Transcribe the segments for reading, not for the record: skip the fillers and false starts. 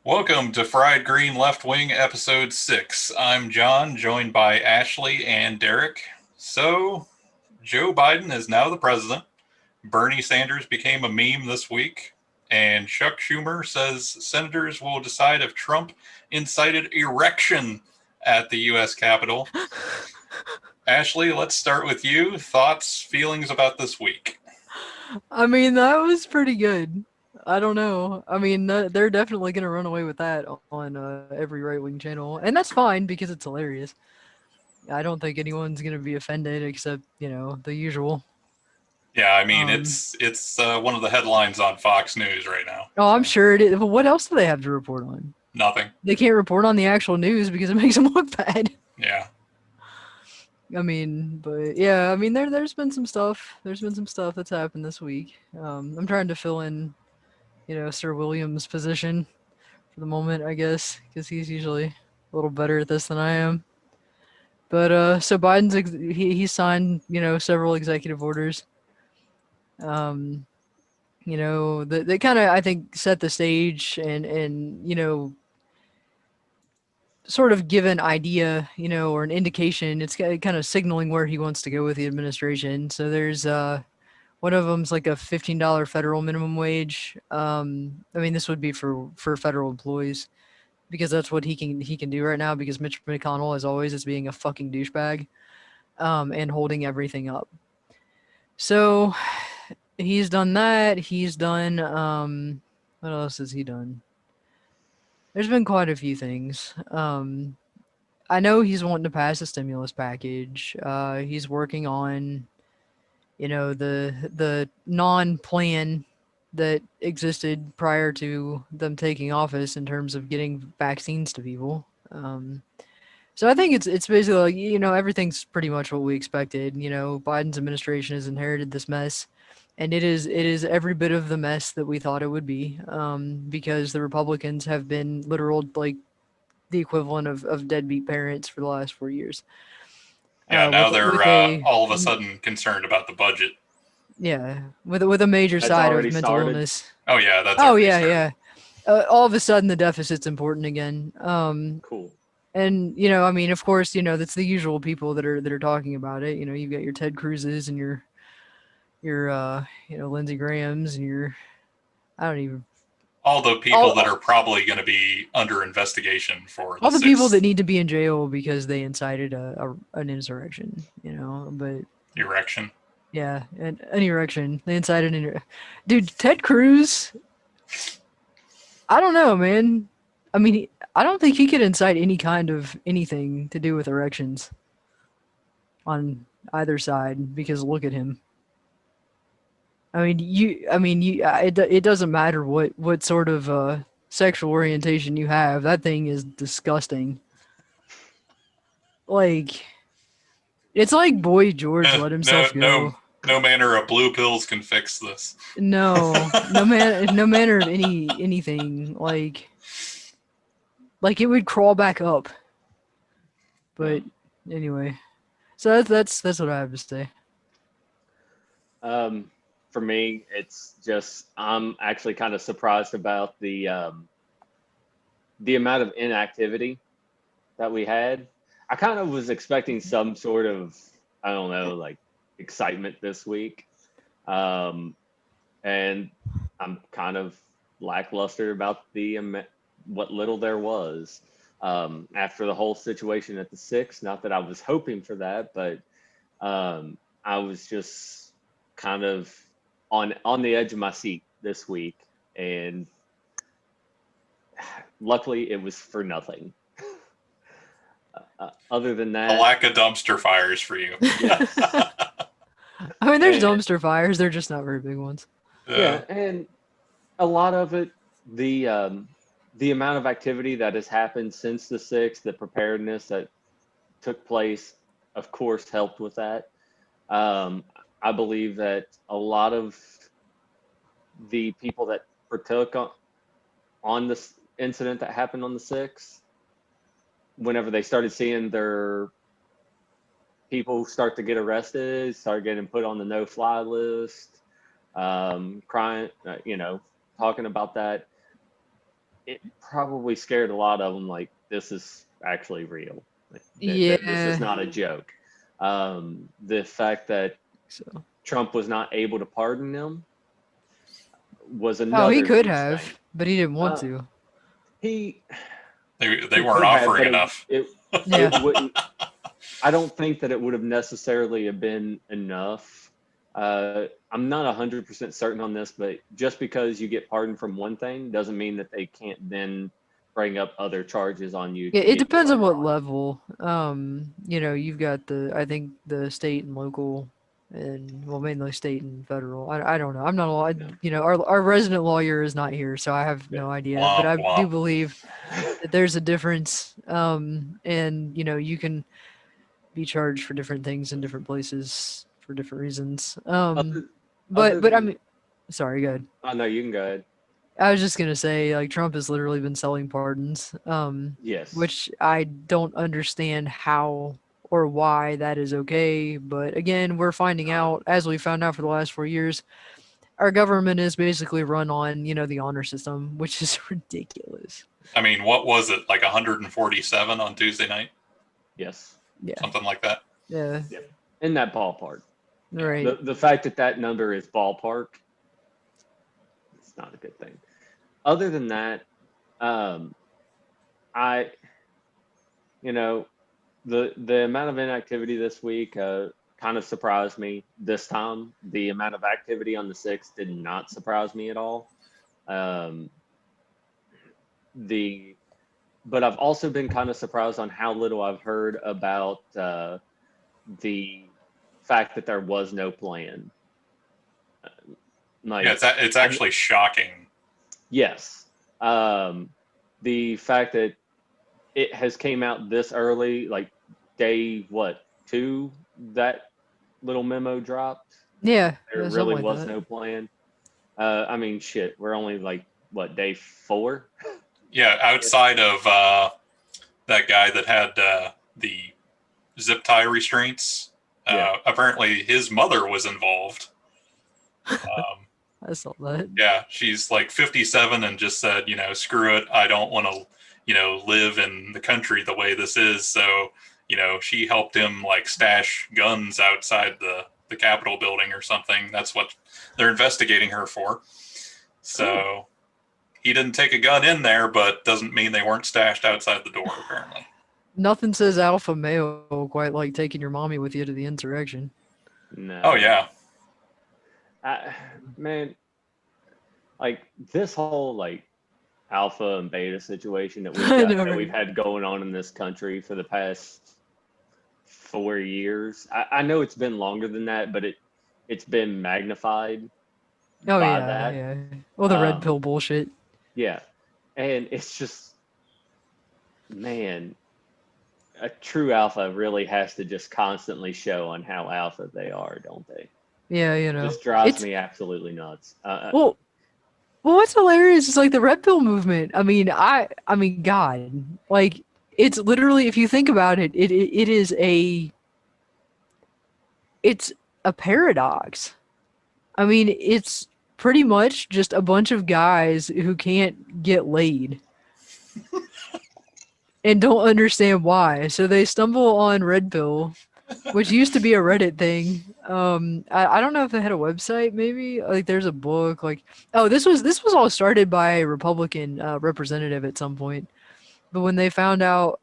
Welcome to Fried Green Left Wing Episode 6. I'm John, joined by Ashley and Derek. So, Joe Biden is now the president. Bernie Sanders became a meme this week. And Chuck Schumer says senators will decide if Trump incited erection at the U.S. Capitol. Ashley, let's start with you. Thoughts, feelings about this week? I mean, that was pretty good. I don't know. I mean, they're definitely going to run away with that on every right wing channel. And that's fine because it's hilarious. I don't think anyone's going to be offended except, the usual. Yeah, I mean, Um, it's one of the headlines on Fox News right now. oh, I'm So, sure it is. But what else do they have to report on? nothing. They can't report on the actual news because it makes them look bad. Yeah. I mean, but yeah, I mean, there's been some stuff. There's been some stuff that's happened this week. I'm trying to fill in, Sir William's position for the moment, I guess, because he's usually a little better at this than I am. But so he signed several executive orders. Um, they kind of I think set the stage and sort of give an idea or an indication. It's kind of signaling where he wants to go with the administration. So there's one of them's like a $15 federal minimum wage. I mean this would be for federal employees because that's what he can do right now because Mitch McConnell as always is being a fucking douchebag and holding everything up. So he's done that. He's done what else has he done? There's been quite a few things. I know he's wanting to pass a stimulus package. He's working on, the non-plan that existed prior to them taking office in terms of getting vaccines to people. So I think it's basically like everything's pretty much what we expected. Biden's administration has inherited this mess, and it is every bit of the mess that we thought it would be. Because the Republicans have been literal like the equivalent of deadbeat parents for the last 4 years. Yeah, now they're With a all of a sudden concerned about the budget. yeah with a major That's side of already mental started. illness. Oh, yeah, that's Oh already yeah, started. yeah. All of a sudden the deficit's important again. Cool. And I mean, of course, that's the usual people that are talking about it. You've got your Ted Cruz's and your Lindsey Graham's and your I don't even All the people that all are probably going to be under investigation for the all the people that sixth need to be in jail because they incited an insurrection. But erection. yeah, an erection. They incited dude. Ted Cruz. I don't know, man. I mean, I don't think he could incite any kind of anything to do with erections on either side because look at him. I mean, it doesn't matter what sort of sexual orientation you have. That thing is disgusting. Like, it's like Boy George let No, himself no, go. no manner of blue pills can fix this. No, no manner of anything. Like it would crawl back up. Yeah. But anyway, so that's what I have to say. Um, for me, it's just I'm actually kind of surprised about the amount of inactivity that we had. I kind of was expecting some sort of I don't know like excitement this week, um, and I'm kind of lackluster about what little there was after the whole situation at the six. Not that I was hoping for that, but I was just kind of on the edge of my seat this week, and luckily it was for nothing. Other than A that, lack of dumpster fires for you. yes, I mean, there's and dumpster fires. They're just not very big ones. uh, yeah, and a lot of it, the amount of activity that has happened since the sixth, the preparedness that took place, of course, helped with that. Um, I believe that a lot of the people that partook on this incident that happened on the 6th, whenever they started seeing their people start to get arrested, start getting put on the no-fly list, crying, talking about that, it probably scared a lot of them. Like, this is actually real. Like, this is Yeah. not a joke. The fact that So. Trump was not able to pardon them was Oh, another he could huge have, thing. but he didn't want Uh, to. he They he weren't could have, offering but enough. Yeah. it wouldn't. I don't think that it would have necessarily have been enough. I'm not 100% certain on this, but just because you get pardoned from one thing doesn't mean that they can't then bring up other charges on you Yeah, to it get you depends on later what on. level. You've got I think the state and local, and well, mainly state and federal. I don't know. I'm not a law. Yeah. Our resident lawyer is not here, so I have Yeah. no idea. But Womp I do womp. believe that there's a difference. And you can be charged for different things in different places for different reasons. Other, other But I than, mean, sorry, go ahead. oh no, you can go ahead. I was just gonna say, like, Trump has literally been selling pardons, Yes. which I don't understand how or why that is okay. But again, we're finding out, as we found out for the last 4 years, our government is basically run on, the honor system, which is ridiculous. I mean, what was it, like 147 on Tuesday night? Yes. Yeah. Something like that. Yeah. Yep. In that ballpark. Right. The fact that number is ballpark, it's not a good thing. Other than that, I, the amount of inactivity this week kind of surprised me this time. The amount of activity on the 6th did not surprise me at all. Um, but I've also been kind of surprised on how little I've heard about the fact that there was no plan. Yeah, it's actually shocking. Yes. The fact that it has came out this early, like day 2, that little memo dropped. Yeah. There Yeah, really something like was that. no plan. I mean, shit, we're only like day 4. Yeah, outside of that guy that had the zip tie restraints, Yeah. apparently his mother was involved. I saw that. Yeah, she's like 57 and just said, screw it. I don't want to, live in the country the way this is. So, she helped him like stash guns outside the Capitol building or something. That's what they're investigating her for. So he didn't take a gun in there, but doesn't mean they weren't stashed outside the door, apparently. Nothing says alpha male quite like taking your mommy with you to the insurrection. No. Oh, yeah. Man, like this whole like alpha and beta situation that we've had going on in this country for the past 4 years. I know it's been longer than that, but it's been magnified by that. Yeah. Well, the red pill bullshit. Yeah. And it's just, man, a true alpha really has to just constantly show on how alpha they are, don't they? Yeah, Just drives me absolutely nuts. Well, what's hilarious is like the red pill movement. I mean, God, like it's literally, if you think about it, it's a paradox. I mean, it's pretty much just a bunch of guys who can't get laid and don't understand why. So they stumble on red pill, which used to be a Reddit thing. I don't know if they had a website. Maybe like there's a book. Like, oh, this was all started by a Republican representative at some point. But when they found out,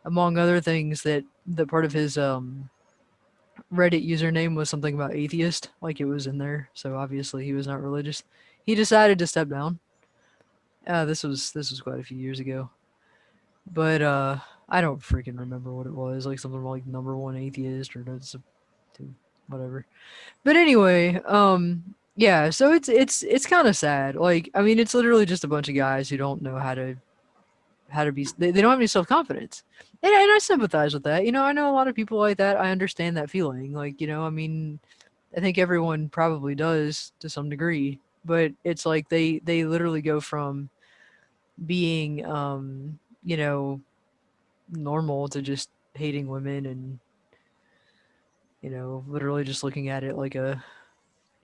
among other things, that part of his Reddit username was something about atheist, like it was in there, so obviously he was not religious, he decided to step down. This was quite a few years ago. But I don't freaking remember what it was. Like something like #1 atheist or whatever. But anyway, yeah. So it's kind of sad. Like, I mean, it's literally just a bunch of guys who don't know how to be. They don't have any self confidence, and I sympathize with that. I know a lot of people like that. I understand that feeling. Like, I mean, I think everyone probably does to some degree. But it's like they literally go from being normal to just hating women and literally just looking at it like a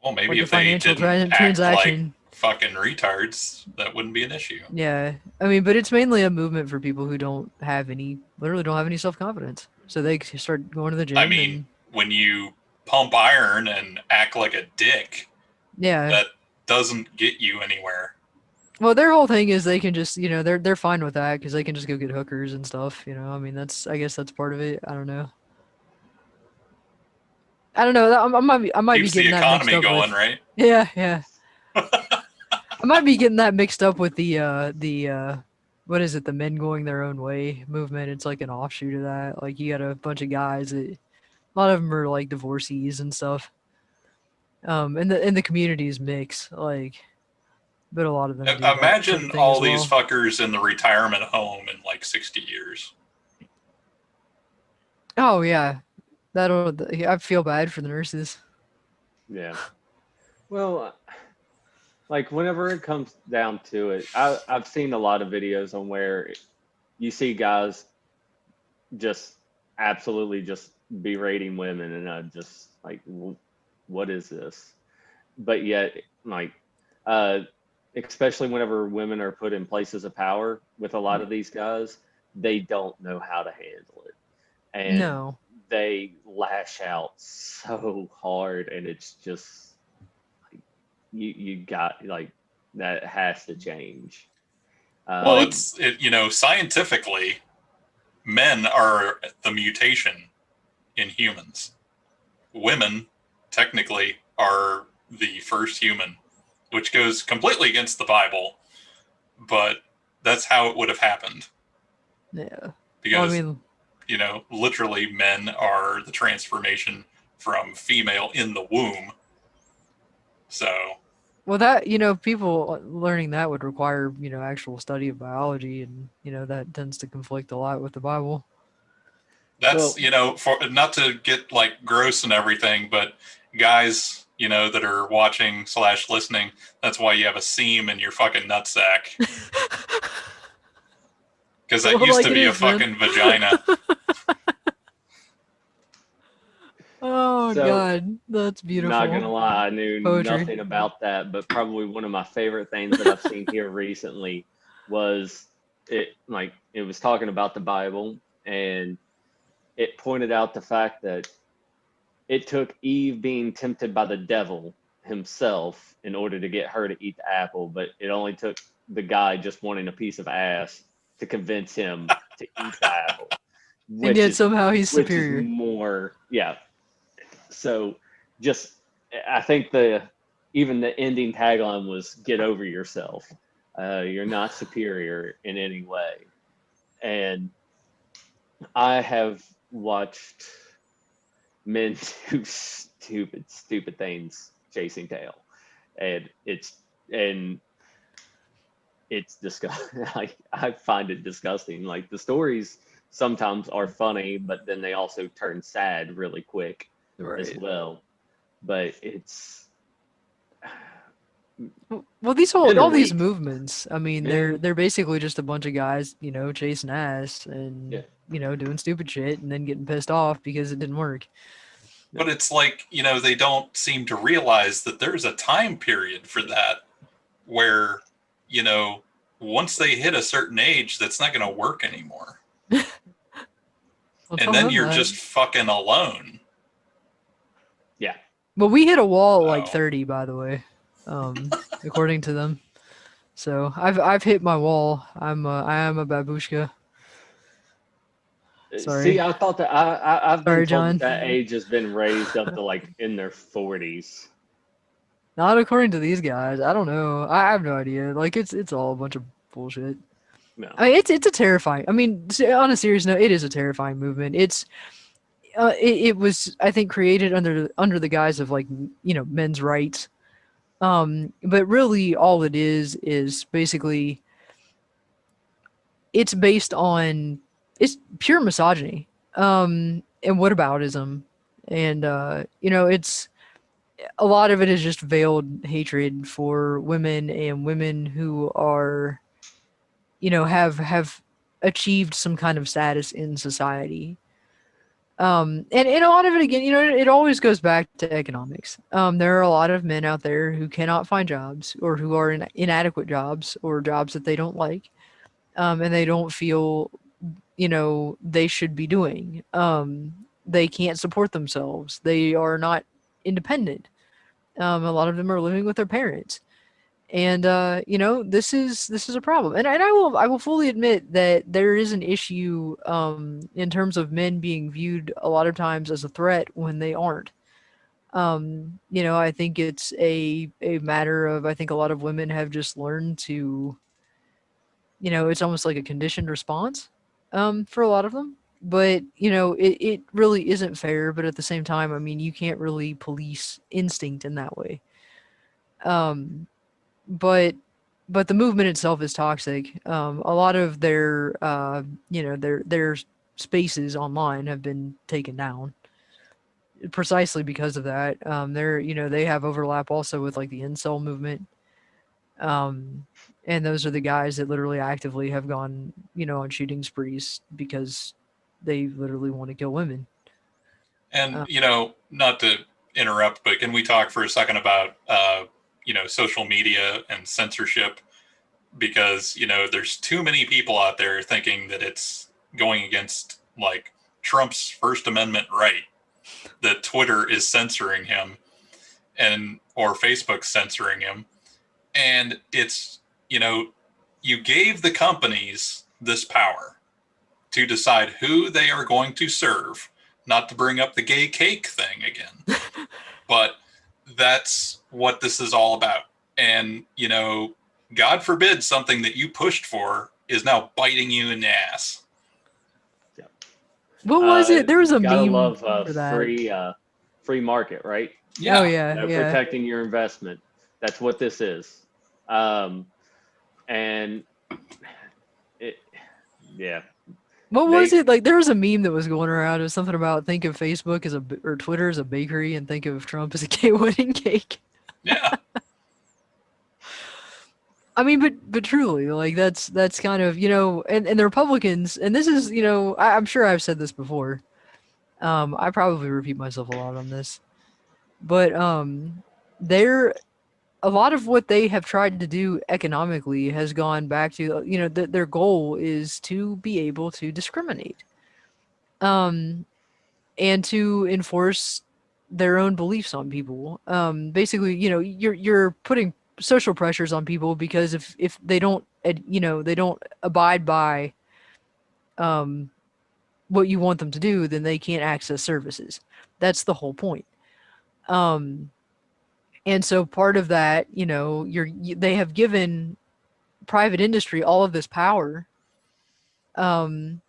Well, maybe like a if they financial didn't act transaction. fucking retards, that wouldn't be an issue. Yeah, I mean, but it's mainly a movement for people who literally don't have any self-confidence. So they start going to the gym. I mean, and when you pump iron and act like a dick, yeah, that doesn't get you anywhere. well, their whole thing is they can just, they're fine with that because they can just go get hookers and stuff. I mean, I guess that's part of it. I don't know. I might be Keeps the getting that mixed economy up going, with. right? Yeah, yeah. I might be getting that mixed up with what is it? The men going their own way movement. It's like an offshoot of that. Like you got a bunch of guys that, a lot of them are like divorcees and stuff. And the communities mix, like, but a lot of them do that sort Imagine of thing all as well. these fuckers in the retirement home in like 60 years. Oh yeah, I feel bad for the nurses. Yeah. Well, like whenever it comes down to it, I've seen a lot of videos on where you see guys just absolutely just berating women, and I'm just like, what is this? But yet, like, uh, especially whenever women are put in places of power with a lot of these guys, they don't know how to handle it, and No. they lash out so hard, and it's just like, you got like that has to change. Well, Um, scientifically, men are the mutation in humans. Women, technically, are the first human, which goes completely against the Bible, but that's how it would have happened. Yeah. Because, Well, I mean, literally men are the transformation from female in the womb. So, well, that, people learning that would require, actual study of biology, and, that tends to conflict a lot with the Bible. that's, well, for not to get like gross and everything, but guys, that are watching / listening, that's why you have a seam in your fucking nutsack. Because that Well, used like to it be a is, man. fucking vagina. Oh so God, that's not beautiful gonna lie, I knew poetry. nothing about that, but probably one of my favorite things that I've seen here recently was it was talking about the Bible, and it pointed out the fact that it took Eve being tempted by the devil himself in order to get her to eat the apple, but it only took the guy just wanting a piece of ass to convince him to eat the apple, And which yet is somehow he's which is superior. more, yeah. So just I think the even the ending tagline was "Get over yourself. You're not superior in any way." And I have watched men do stupid things chasing tail, and and it's disgusting. I find it disgusting. Like the stories sometimes are funny, but then they also turn sad really quick as Right. well. But it's Well, men are all these weak. movements, I mean, Men, they're basically just a bunch of guys, chasing ass yeah, and, doing stupid shit and then getting pissed off because it didn't work. no, But it's like, they don't seem to realize that there's a time period for that where, you know, once they hit a certain age, that's not going to work anymore. Well, And tell then them you're that. just fucking alone. yeah. Well, we hit a wall at like So, 30, by the way, according to them. So I've hit my wall. I am a babushka. See, Sorry, I thought that I've been sorry, told that John. that age has been raised up to like in their 40s. Not according to these guys. I don't know. I have no idea. Like it's all a bunch of bullshit. No, I mean, it's a terrifying. I mean, on a serious note, it is a terrifying movement. It was, I think, created under the guise of like men's rights. But really, all it is basically it's based on it's pure misogyny, and whataboutism, and it's a lot of it is just veiled hatred for women and women who are have achieved some kind of status in society. And a lot of it, again, it always goes back to economics. There are a lot of men out there who cannot find jobs, or who are in inadequate jobs, or jobs that they don't like, and they don't feel, they should be doing. They can't support themselves. They are not independent. A lot of them are living with their parents, and this is a problem. And I will fully admit that there is an issue, in terms of men being viewed a lot of times as a threat when they aren't. I think it's a matter of, I think a lot of women have just learned to, it's almost like a conditioned response, for a lot of them. But it really isn't fair. But at the same time, I mean, you can't really police instinct in that way. Um, but the movement itself is toxic. A lot of their spaces online have been taken down precisely because of that. They have overlap also with like the incel movement. And those are the guys that literally actively have gone, on shooting sprees because they literally want to kill women. And, not to interrupt, but can we talk for a second about, social media and censorship? Because, there's too many people out there thinking that it's going against, like, Trump's First Amendment right, that Twitter is censoring him or Facebook's censoring him. And it's, you gave the companies this power to decide who they are going to serve. Not to bring up the gay cake thing again, but that's what this is all about. And, God forbid something that you pushed for is now biting you in the ass. Yeah. What was it? There was a gotta meme love for that. free market, right? Oh yeah, yeah. Protecting your investment. That's what this is. And it, yeah. What was it? Like, there was a meme that was going around. It was something about, think of Facebook as or Twitter as a bakery, and think of Trump as a gay wedding cake. Yeah. I mean, but truly, like, that's kind of, and the Republicans, and this is, I'm sure I've said this before. I probably repeat myself a lot on this, but they're a lot of what they have tried to do economically has gone back to, their goal is to be able to discriminate. And to enforce their own beliefs on people. Basically, you're putting social pressures on people because if they don't, they don't abide by what you want them to do, then they can't access services. That's the whole point. Um, and so part of that, they have given private industry all of this power, um,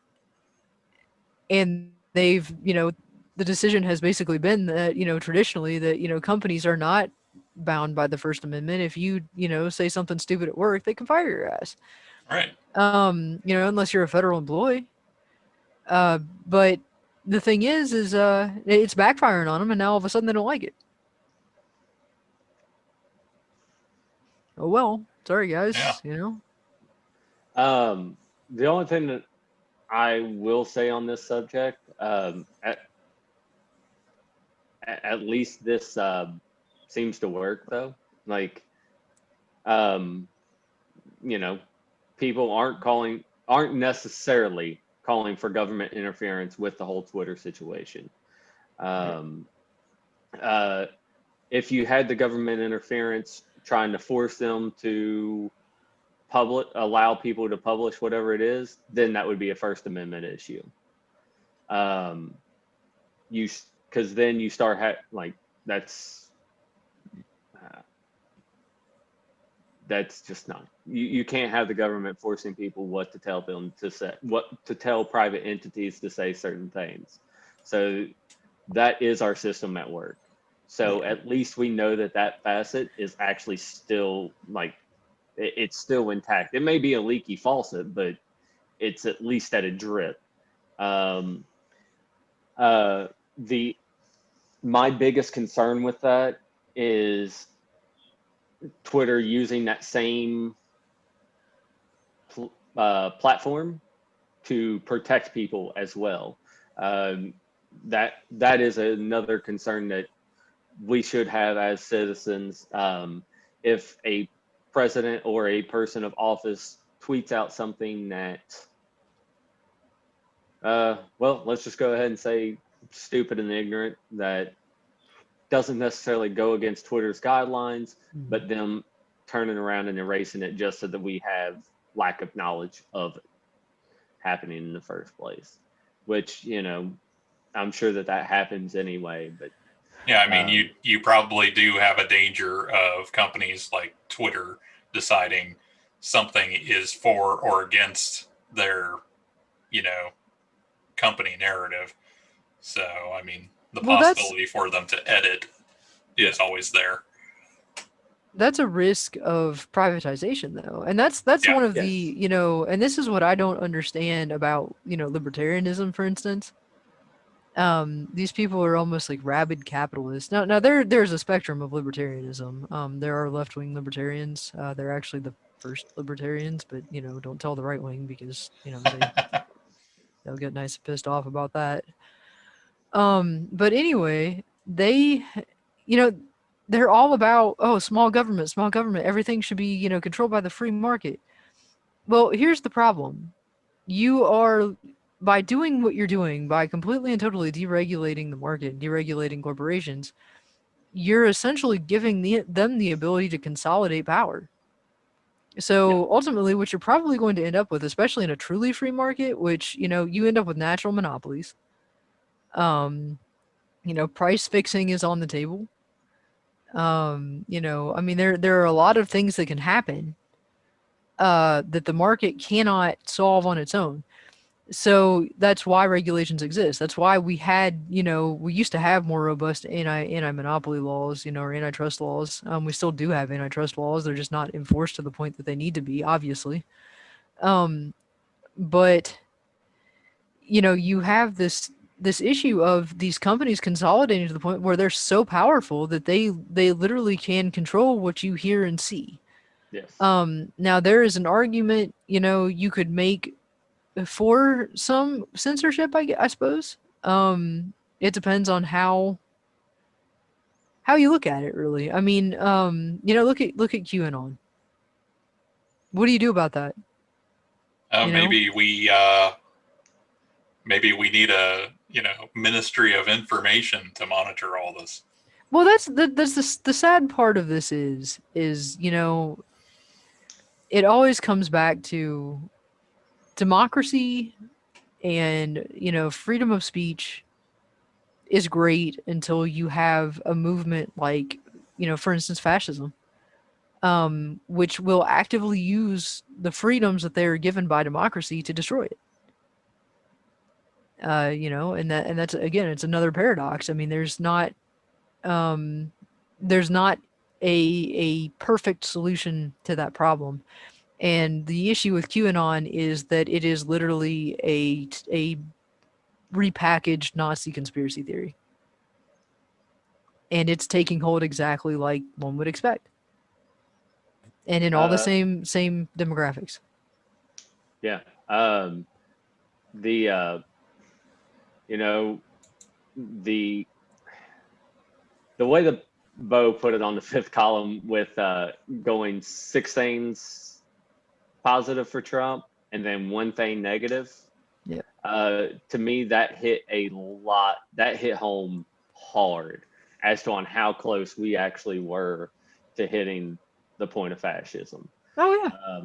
and they've, the decision has basically been that, traditionally that, companies are not bound by the First Amendment. If you, say something stupid at work, they can fire your ass. Right. Unless you're a federal employee. But the thing is it's backfiring on them, and now all of a sudden they don't like it. Oh well, sorry guys. Yeah. The only thing that I will say on this subject, at least this seems to work though. Like, people aren't necessarily calling for government interference with the whole Twitter situation. If you had the government interference trying to force them to allow people to publish whatever it is, then that would be a First Amendment issue. Because then you start that's just not, you can't have the government forcing people what to tell them to say, what to tell private entities to say certain things. So that is our system at work. So at least we know that facet is actually still it's still intact. It may be a leaky faucet, but it's at least at a drip. My biggest concern with that is Twitter using that same platform to protect people as well. that is another concern that we should have as citizens. If a president or a person of office tweets out something that, well, let's just go ahead and say stupid and ignorant, that doesn't necessarily go against Twitter's guidelines, but them turning around and erasing it just so that we have lack of knowledge of it happening in the first place, which, I'm sure that happens anyway, but yeah, I mean, you probably do have a danger of companies like Twitter deciding something is for or against their, company narrative. So, I mean, the possibility for them to edit is always there. That's a risk of privatization, though, and that's one of the, and this is what I don't understand about, libertarianism, for instance. These people are almost like rabid capitalists. Now there's a spectrum of libertarianism. There are left-wing libertarians. They're actually the first libertarians, but don't tell the right wing because they'll get nice and pissed off about that. But anyway, they, they're all about small government. Everything should be controlled by the free market. Well, here's the problem: you are, by doing what you're doing, by completely and totally deregulating the market, deregulating corporations, you're essentially giving them the ability to consolidate power. So ultimately, what you're probably going to end up with, especially in a truly free market, which, you end up with natural monopolies. Price fixing is on the table. I mean, there are a lot of things that can happen that the market cannot solve on its own. So that's why regulations exist. That's why we used to have more robust anti-monopoly laws, or antitrust laws. We still do have antitrust laws. They're just not enforced to the point that they need to be, obviously. But you have this issue of these companies consolidating to the point where they're so powerful that they literally can control what you hear and see. Yes. Now there is an argument, you could make for some censorship, I suppose. It depends on how you look at it, really. I mean, look at QAnon. What do you do about that? Maybe we need a Ministry of Information to monitor all this. Well, that's the sad part of this is it always comes back to democracy and freedom of speech is great until you have a movement like for instance fascism, which will actively use the freedoms that they are given by democracy to destroy it. And that's again, it's another paradox. I mean, there's not a perfect solution to that problem. And the issue with QAnon is that it is literally a repackaged Nazi conspiracy theory. And it's taking hold exactly like one would expect. And in all the same demographics. Yeah. The way that Bo put it on the fifth column with going 6 things positive for Trump and then 1 thing negative. Yeah. To me, that hit home hard as to on how close we actually were to hitting the point of fascism. Oh yeah.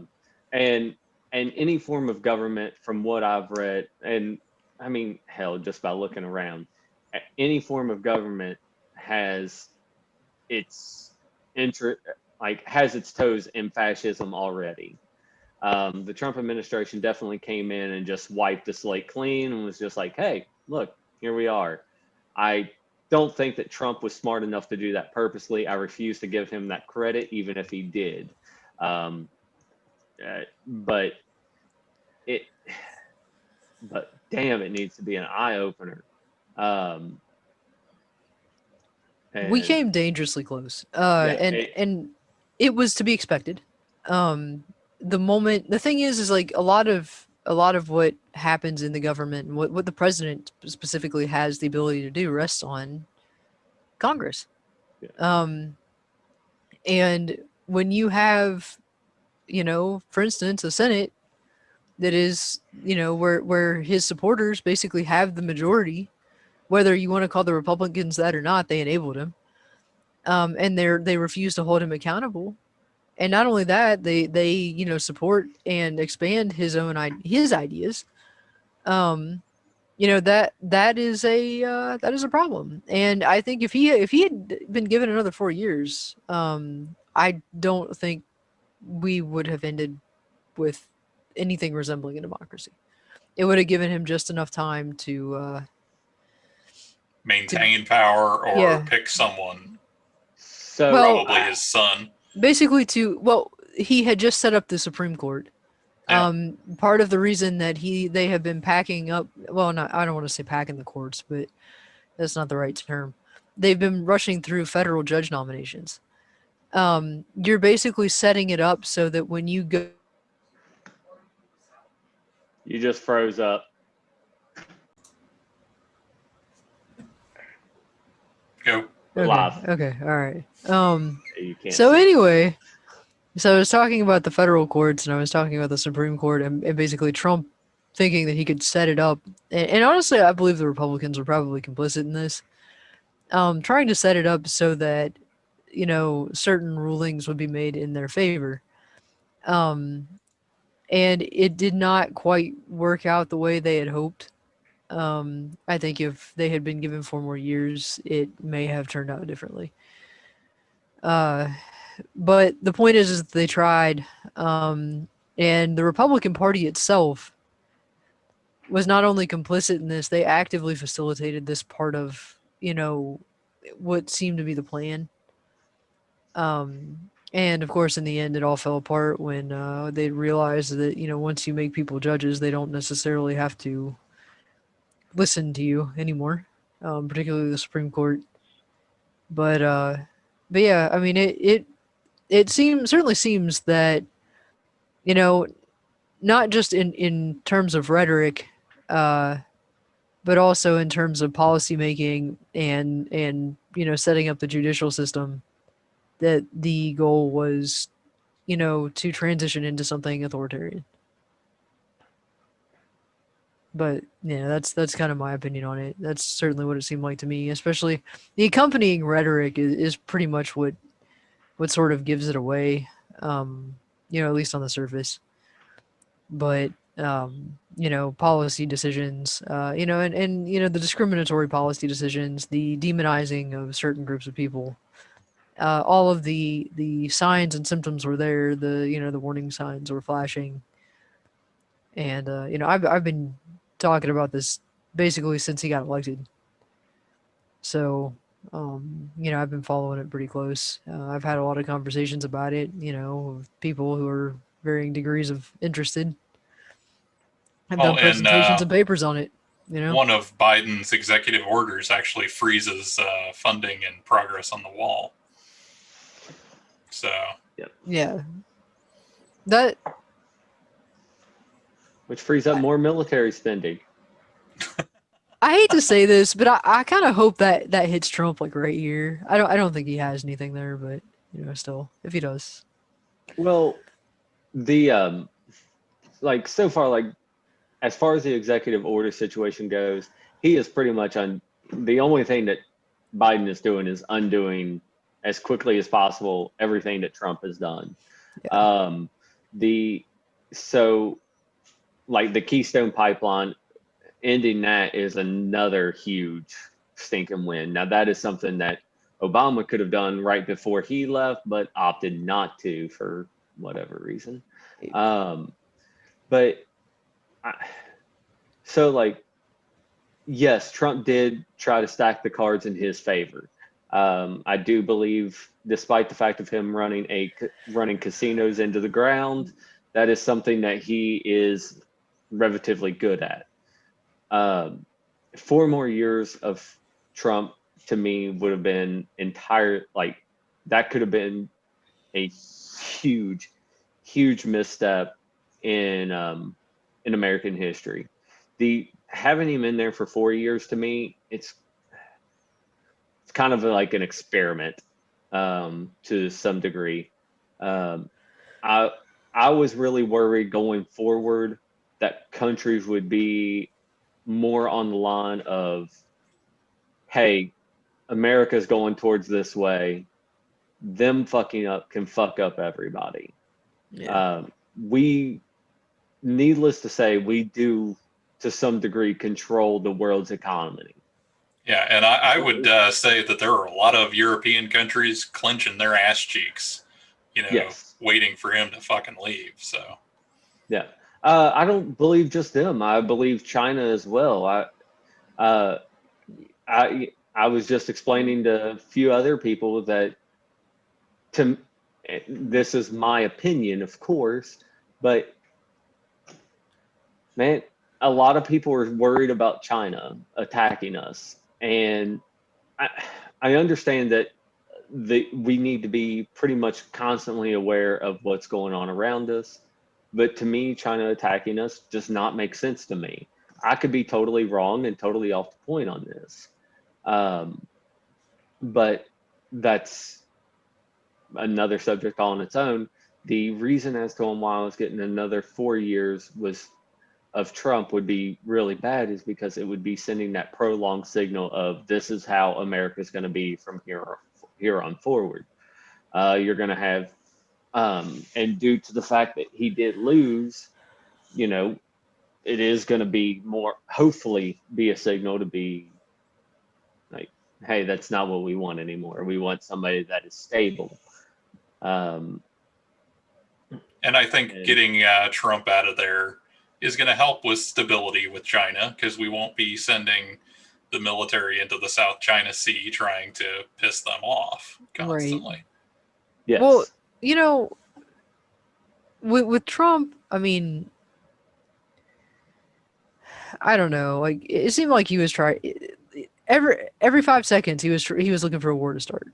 And any form of government, from what I've read, and I mean, hell, just by looking around, any form of government has its has its toes in fascism already. The Trump administration definitely came in and just wiped the slate clean and was just like, hey, look, here we are. I don't think that Trump was smart enough to do that purposely. I refuse to give him that credit, even if he did. But damn, it needs to be an eye opener. We came dangerously close, and it was to be expected. The thing is like a lot of a lot of what happens in the government and what the president specifically has the ability to do rests on Congress. Yeah. And when you have, for instance, a Senate that is, where his supporters basically have the majority, whether you want to call the Republicans that or not, they enabled him. And they refuse to hold him accountable. And not only that, they support and expand his ideas. That is a problem. And I think if he had been given another 4 years, I don't think we would have ended with anything resembling a democracy. It would have given him just enough time to maintain power or yeah. pick someone, So probably his son. Basically he had just set up the Supreme Court. Yeah. Part of the reason that they have been packing up, well, not, I don't want to say packing the courts, but that's not the right term. They've been rushing through federal judge nominations. You're basically setting it up so that when you go, you just froze up. Go. Live. Okay, all right. You can't So see. anyway, so I was talking about the federal courts and I was talking about the Supreme Court and basically Trump thinking that he could set it up. And honestly, I believe the Republicans were probably complicit in this. Trying to set it up so that, certain rulings would be made in their favor. And it did not quite work out the way they had hoped. I think if they had been given 4 more years, it may have turned out differently. But the point is that they tried, and the Republican Party itself was not only complicit in this; they actively facilitated this part of what seemed to be the plan. And of course, in the end, it all fell apart when they realized that once you make people judges, they don't necessarily have to listen to you anymore, particularly the Supreme Court. But yeah, I mean, it certainly seems that you know not just in terms of rhetoric, uh, but also in terms of policy making and setting up the judicial system, that the goal was to transition into something authoritarian. But yeah, that's kind of my opinion on it. That's certainly what it seemed like to me. Especially the accompanying rhetoric is pretty much what sort of gives it away. At least on the surface. But policy decisions, and the discriminatory policy decisions, the demonizing of certain groups of people, all of the signs and symptoms were there. The warning signs were flashing, and I've been talking about this basically since he got elected. So, I've been following it pretty close. I've had a lot of conversations about it, with people who are varying degrees of interested. I've done presentations and papers on it. One of Biden's executive orders actually freezes funding and progress on the wall. So, yeah, that which frees up more military spending. I hate to say this, but I kind of hope that hits Trump like right here. I don't think he has anything there, but still, if he does. Well, the so far, as far as the executive order situation goes, he is pretty much on. The only thing that Biden is doing is undoing as quickly as possible everything that Trump has done. Yeah. The Keystone Pipeline, ending that is another huge stinking win. Now, that is something that Obama could have done right before he left, but opted not to for whatever reason. Yes, Trump did try to stack the cards in his favor. I do believe, despite the fact of him running casinos into the ground, that is something that he is relatively good at. 4 more years of Trump, to me, would have been that could have been a huge misstep in in American history. The having him in there for 4 years, to me, it's kind of like an experiment, to some degree. Um, I I was really worried going forward that countries would be more on the line of, hey, America's going towards this way. Them fucking up can fuck up everybody. Yeah. We, needless to say, we do to some degree control the world's economy. Yeah, and I would say that there are a lot of European countries clenching their ass cheeks, Yes. waiting for him to fucking leave. So, Yeah. I don't believe just them. I believe China as well. Uh, I was just explaining to a few other people that, to this is my opinion, of course, but man, a lot of people are worried about China attacking us, and I, I understand that we need to be pretty much constantly aware of what's going on around us. But to me, China attacking us does not make sense to me. I could be totally wrong and totally off the point on this. But that's another subject all on its own. The reason as to why I was getting another 4 years was of Trump would be really bad is because it would be sending that prolonged signal of this is how America is going to be from here on forward. You're going to have, and due to the fact that he did lose, you know, it is going to be more, hopefully, be a signal to be like, hey, that's not what we want anymore. We want somebody that is stable. Um, and I think and getting Trump out of there is going to help with stability with China because we won't be sending the military into the South China Sea trying to piss them off constantly. Right. yes, Well, with Trump, I mean, I don't know. Like it seemed like he was trying every 5 seconds he was looking for a war to start.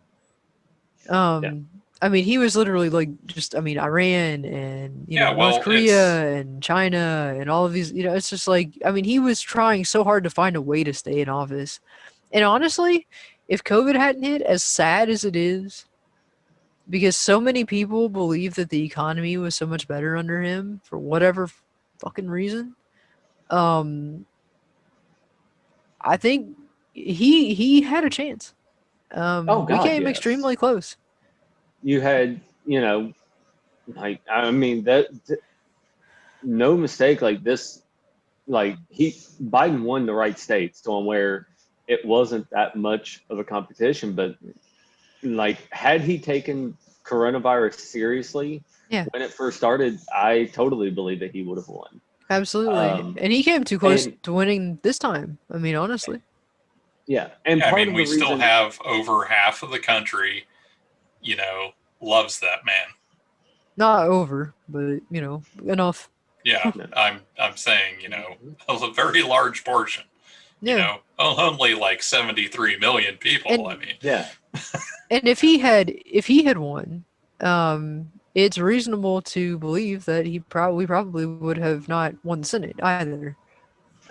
yeah, I mean, he was literally like just, I mean, Iran and, Yeah, North well, it's Korea and China and all of these, it's just like, I mean, he was trying so hard to find a way to stay in office. And honestly, if COVID hadn't hit, as sad as it is, because so many people believe that the economy was so much better under him for whatever fucking reason, um, I think he had a chance. oh We God, came yes. extremely close. You had, like, I mean, no mistake, like this, like Biden won the right states to where it wasn't that much of a competition. But like, had he taken coronavirus seriously Yeah. when it first started, I totally believe that he would have won. Absolutely. Um, And he came too close and to winning this time. I mean, honestly. yeah, and yeah, I part mean, of we the still reason, have over half of the country, loves that man. Not over, but, enough. Yeah, no, I'm saying, a very large portion. Yeah. Only like 73 million people. I And mean, yeah, and if he had won, it's reasonable to believe that we probably would have not won the Senate either.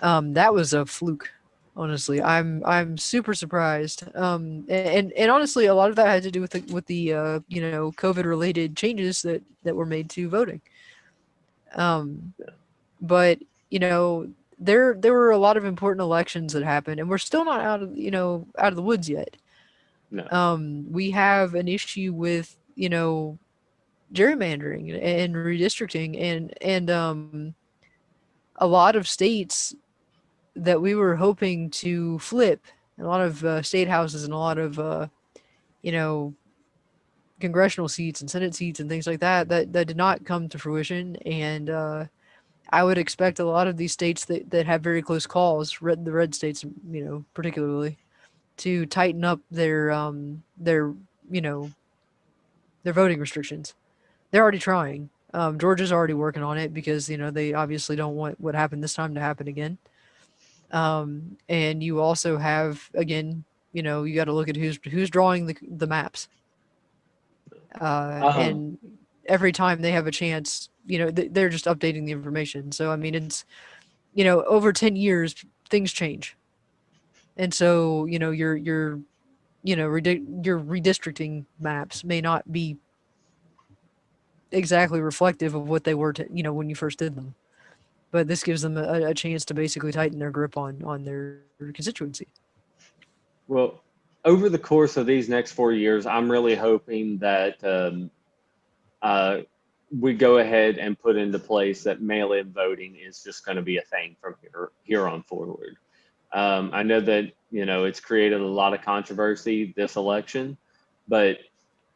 That was a fluke. Honestly, I'm super surprised. And honestly, a lot of that had to do with the COVID related changes that were made to voting. Um, but there were a lot of important elections that happened, and we're still not out of the woods yet. no, We have an issue with gerrymandering and redistricting, and a lot of states that we were hoping to flip, a lot of state houses and a lot of you know congressional seats and senate seats and things like that did not come to fruition. And I would expect a lot of these states that have very close calls, the red states, particularly, to tighten up you know their voting restrictions. They're already trying. Georgia's already working on it because they obviously don't want what happened this time to happen again. And you also have, again, you got to look at who's drawing the maps. um, And every time they have a chance, they're just updating the information. So I mean, it's over 10 years things change, and so your redistricting maps may not be exactly reflective of what they were when you first did them. But this gives them a chance to basically tighten their grip on their constituency. Well, over the course of these next 4 years, I'm really hoping that uh, we go ahead and put into place that mail-in voting is just going to be a thing from here on forward. I know that it's created a lot of controversy this election, but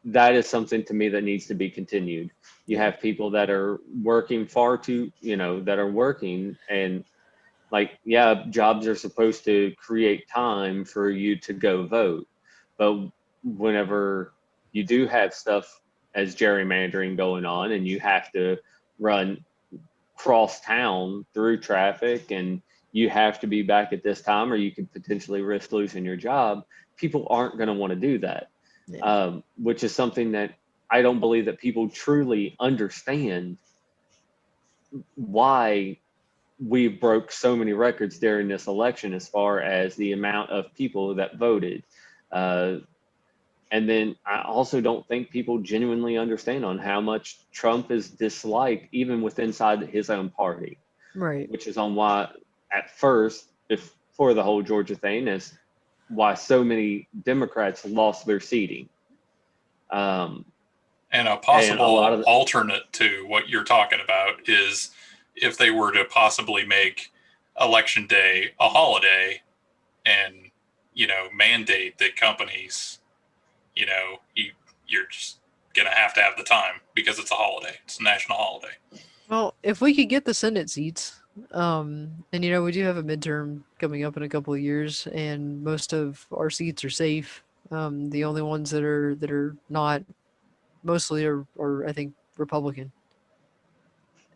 that is something to me that needs to be continued. You have people that are working that are working, and like, yeah, jobs are supposed to create time for you to go vote. But whenever you do have stuff as gerrymandering going on and you have to run cross town through traffic and you have to be back at this time or you could potentially risk losing your job, people aren't going to want to do that, which is something that I don't believe that people truly understand why we broke so many records during this election as far as the amount of people that voted. And then I also don't think people genuinely understand on how much Trump is disliked even within inside his own party. Right. Which is on why at first, before the whole Georgia thing, is why so many Democrats lost their seating. And a possible alternate to what you're talking about is if they were to possibly make Election Day a holiday and, mandate that companies, you're just going to have the time because it's a holiday. It's a national holiday. Well, if we could get the Senate seats, and we do have a midterm coming up in a couple of years, and most of our seats are safe. The only ones that are not mostly are I think Republican.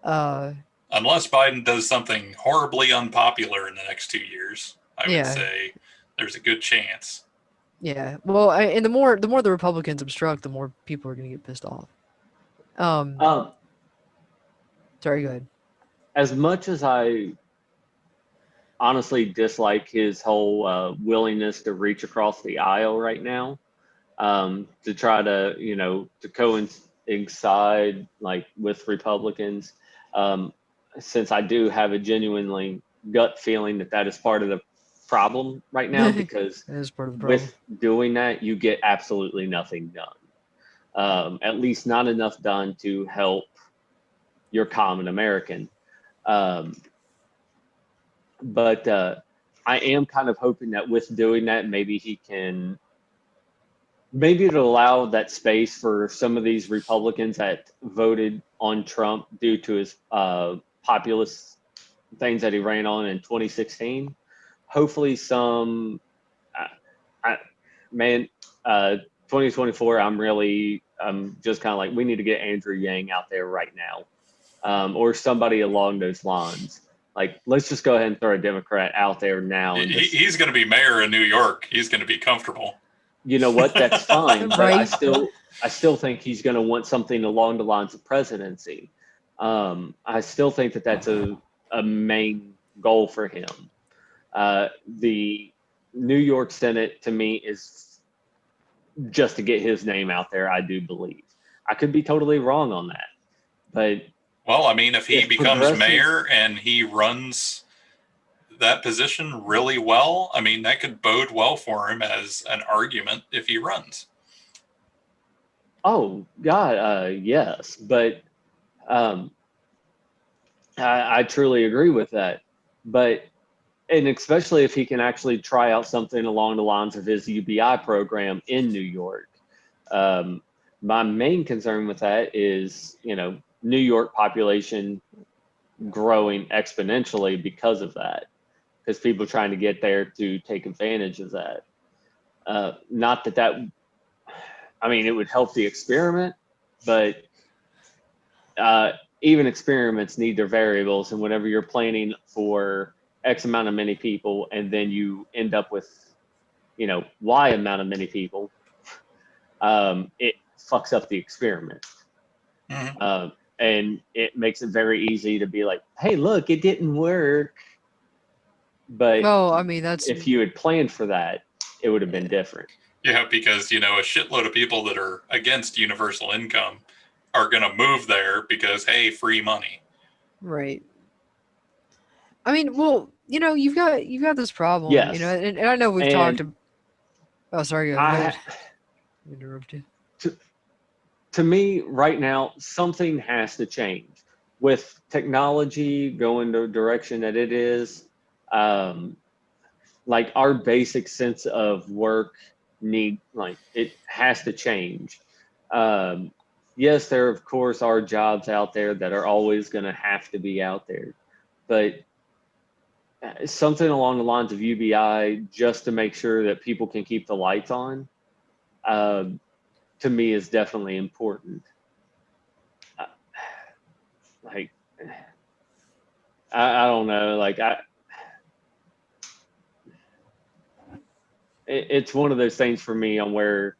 Unless Biden does something horribly unpopular in the next 2 years, I would say there's a good chance. Yeah. Well, and the more the Republicans obstruct, the more people are going to get pissed off. Sorry, go ahead. As much as I honestly dislike his whole willingness to reach across the aisle right now, to try to to coincide like with Republicans, since I do have a genuinely gut feeling that is part of the problem right now, because that is part of the problem. With doing that you get absolutely nothing done, at least not enough done to help your common American. But I am kind of hoping that with doing that, maybe it'll allow that space for some of these Republicans that voted on Trump due to his populist things that he ran on in 2016. Hopefully 2024, I'm just kind of like, we need to get Andrew Yang out there right now, or somebody along those lines. Like, let's just go ahead and throw a Democrat out there now. And he's going to be mayor of New York. He's going to be comfortable. You know what? That's fine, but right. I still think he's going to want something along the lines of presidency. I still think that that's a main goal for him. The New York Senate, to me, is just to get his name out there, I do believe. I could be totally wrong on that, but well, I mean, if he becomes mayor and he runs that position really well, I mean, that could bode well for him as an argument if he runs. Oh God, yes, but I truly agree with that. But and especially if he can actually try out something along the lines of his UBI program in New York. My main concern with that is, New York population growing exponentially because of that, because people trying to get there to take advantage of that. Not that I mean, it would help the experiment, but even experiments need their variables. And whenever you're planning for X amount of many people, and then you end up with, Y amount of many people, it fucks up the experiment. Mm-hmm. and it makes it very easy to be like, hey, look, it didn't work. But Well, I mean, that's if you had planned for that, it would have been different. Yeah, because, a shitload of people that are against universal income are going to move there because, hey, free money. right. I mean, well, you've got this problem, Yes. and I know we've talked. Oh, sorry, go ahead. Interrupt you. To me, right now, something has to change with technology going the direction that it is. Like our basic sense of work it has to change. Yes, there of course are jobs out there that are always going to have to be out there, but something along the lines of UBI just to make sure that people can keep the lights on, to me is definitely important. Like, I don't know, it's one of those things for me on where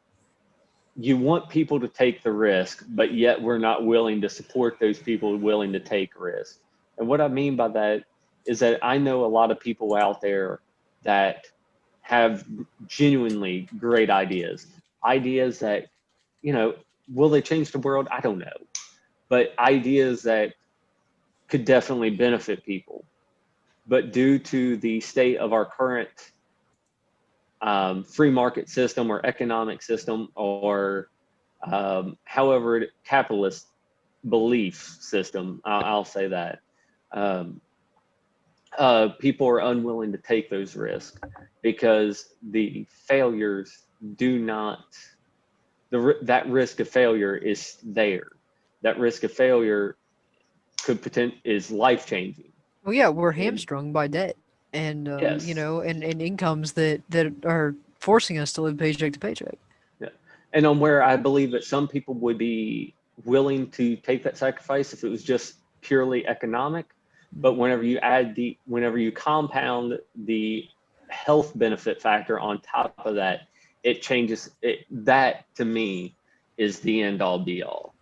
you want people to take the risk, but yet we're not willing to support those people willing to take risks. And what I mean by that is that I know a lot of people out there that have genuinely great ideas that, will they change the world? I don't know. But ideas that could definitely benefit people. But due to the state of our current free market system or economic system or however capitalist belief system, I'll say that, people are unwilling to take those risks because the failures do not, that risk of failure is there. That risk of failure is life changing. Well, yeah, we're hamstrung by debt, and Yes. and incomes that are forcing us to live paycheck to paycheck. Yeah. And on where I believe that some people would be willing to take that sacrifice if it was just purely economic, but whenever you compound the health benefit factor on top of that, it changes it. That to me is the end all be all,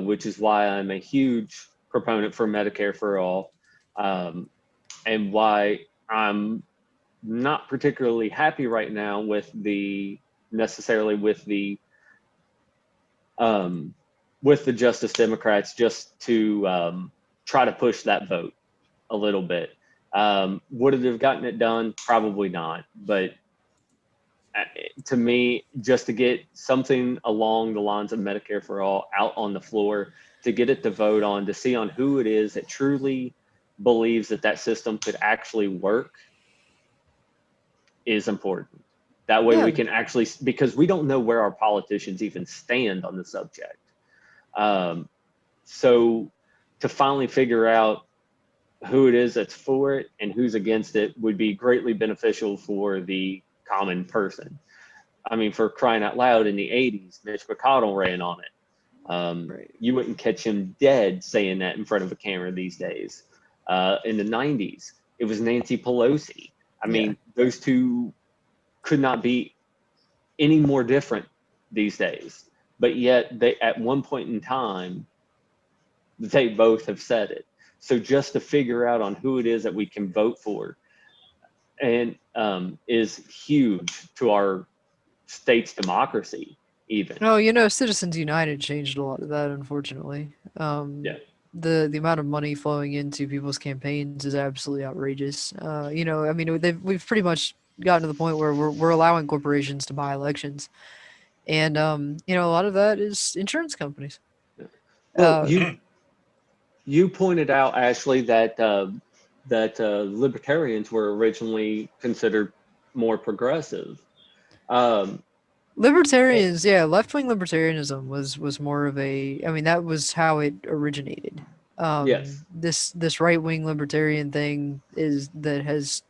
which is why I'm a huge proponent for Medicare for all, and why I'm not particularly happy right now with the Justice Democrats just to try to push that vote a little bit. Would it have gotten it done? Probably not. But to me, just to get something along the lines of Medicare for all out on the floor, to get it to vote on, to see on who it is that truly believes that system could actually work is important. That way we can actually, because we don't know where our politicians even stand on the subject. So to finally figure out who it is that's for it and who's against it would be greatly beneficial for the common person. I mean, for crying out loud, in the 80s, Mitch McConnell ran on it. Right. You wouldn't catch him dead saying that in front of a camera these days. In the 90s, it was Nancy Pelosi. I mean, those two could not be any more different these days. But yet, they at one point in time, they both have said it. So just to figure out on who it is that we can vote for, and is huge to our state's democracy. Even. Oh, Citizens United changed a lot of that, unfortunately. The amount of money flowing into people's campaigns is absolutely outrageous. I mean, we've pretty much gotten to the point where we're allowing corporations to buy elections, and a lot of that is insurance companies. Well, you pointed out, Ashley, that libertarians were originally considered more progressive. Libertarians, left-wing libertarianism was more of a. I mean, that was how it originated. Yes. This right-wing libertarian thing that has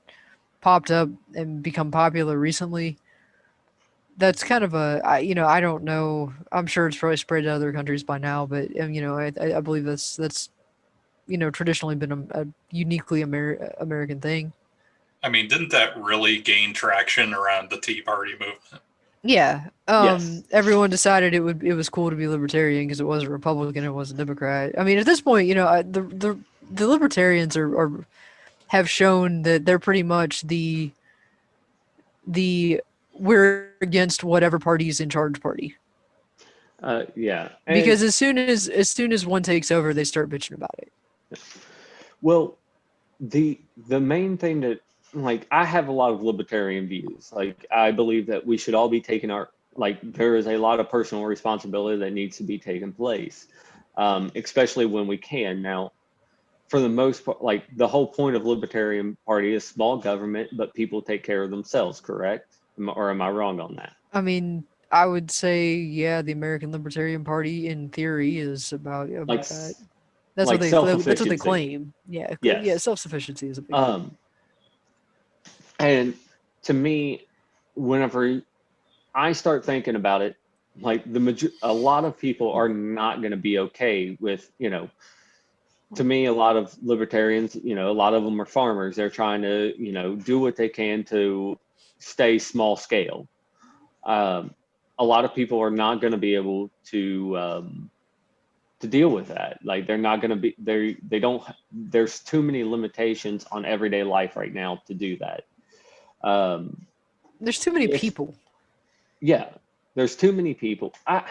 popped up and become popular recently. That's kind of I don't know. I'm sure it's probably spread to other countries by now, but I believe that's traditionally been a uniquely American thing. I mean, didn't that really gain traction around the Tea Party movement? Yeah. Yes. Everyone decided it was cool to be libertarian because it wasn't Republican, it wasn't Democrat. I mean, at this point, the libertarians are have shown that they're pretty much the we're against whatever party's in charge party. Yeah. And Because as soon as one takes over, they start bitching about it. well, the main thing that, like, I have a lot of libertarian views. Like, I believe that we should all be taking our, like, there is a lot of personal responsibility that needs to be taking place, especially when we can. Now, for the most part, like, the whole point of Libertarian Party is small government, but people take care of themselves, correct? Or am I wrong on that? I mean, I would say, yeah, the American Libertarian Party in theory is Like, about that. like That's what they self-efficiency. claim. Yeah, yeah, Yes. self-sufficiency is a big thing. Um, and to me, whenever I start thinking about it, like a lot of people are not going to be okay with, to me, a lot of libertarians, a lot of them are farmers. They're trying to, do what they can to stay small scale. Um, a lot of people are not going to be able to deal with that. Like, they're not going to be, they don't, there's too many limitations on everyday life right now to do that. Um, There's too many if, people. yeah, there's too many people. I